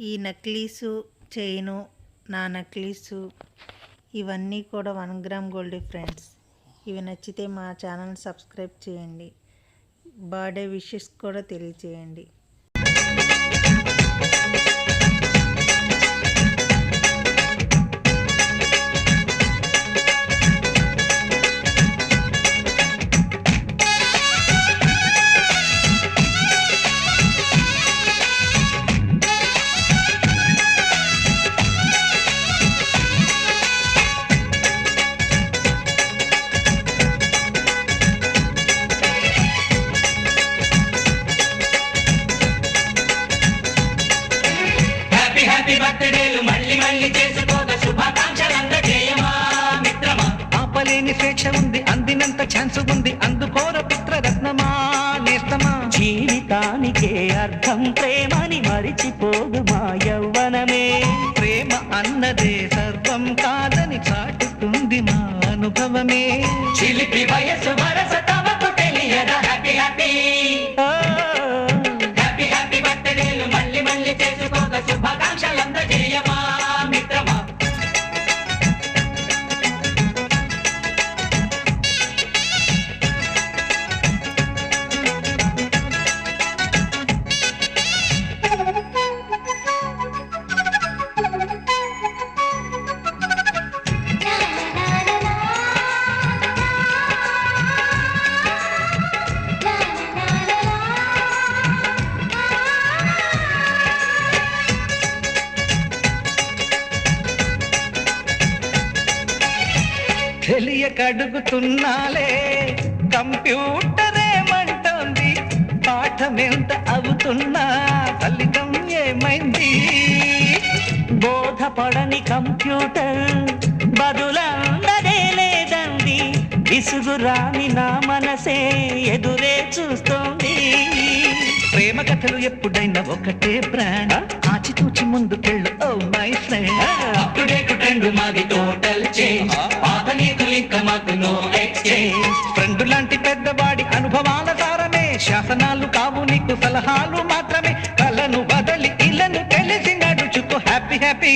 ఈ necklace chain నా necklace ఇవన్నీ కూడా 1 గ్రామ్ గోల్డ్ ఫ్రెండ్స్. ఇవి నచ్చితే మా ఛానల్ సబ్స్క్రైబ్ చేయండి. బర్త్డే విషెస్ కూడా తెలియచేయండి. బర్త్డేలు మళ్ళీ మళ్ళీ చేసుకోగా శుభాకాంక్షలు అందజేయమా మిత్రమా. ఆపలేని స్వేచ్ఛ ఉంది, అందినంత ఛాన్స్ ఉంది, అందుకోర పుత్రరత్నమా నేస్తమా. జీవితానికే అర్థం ప్రేమని మరిచిపోదు మా యవ్వనమే. ప్రేమ అన్నదే సర్వం కాదని చాటుతుంది మా అనుభవమే. చిలిపి వయసు వరస తమకు తెలియదా. హ్యాపీ హ్యాపీ హ్యాపీ హ్యాపీ బర్త్డేలు మళ్ళీ మళ్ళీ చేసుకోగా శుభాకాంక్షలు అందజేయమా మిత్రమా. తెలియకడుగుతున్నాలే కంప్యూటర్ ఏమంటోంది. పాఠమెంత అవుతున్నా ఫలితం ఏమైంది. బోధపడని కంప్యూటర్ బదులందరే లేదండి. విసుగురాని నా మనసే ఎదురే చూస్తోంది. ప్రేమ కథలు ఎప్పుడైనా ఒకటే బ్రాండ్, ఆచితూచి ముందుకెళ్ళు oh my friend. Up to date trend మాది టోటల్ చేంజ్, పాత నీతులు ఇంకా మాకు నో ఎక్స్చేంజ్. ఫ్రెండ్ లాంటి పెద్దవాడి అనుభవాల సారమే, శాసనాలు కావు నీకు సలహాలు మాత్రమే. కలను బదలి ఇలను తెలిసి నడుచుకో హ్యాపీ హ్యాపీ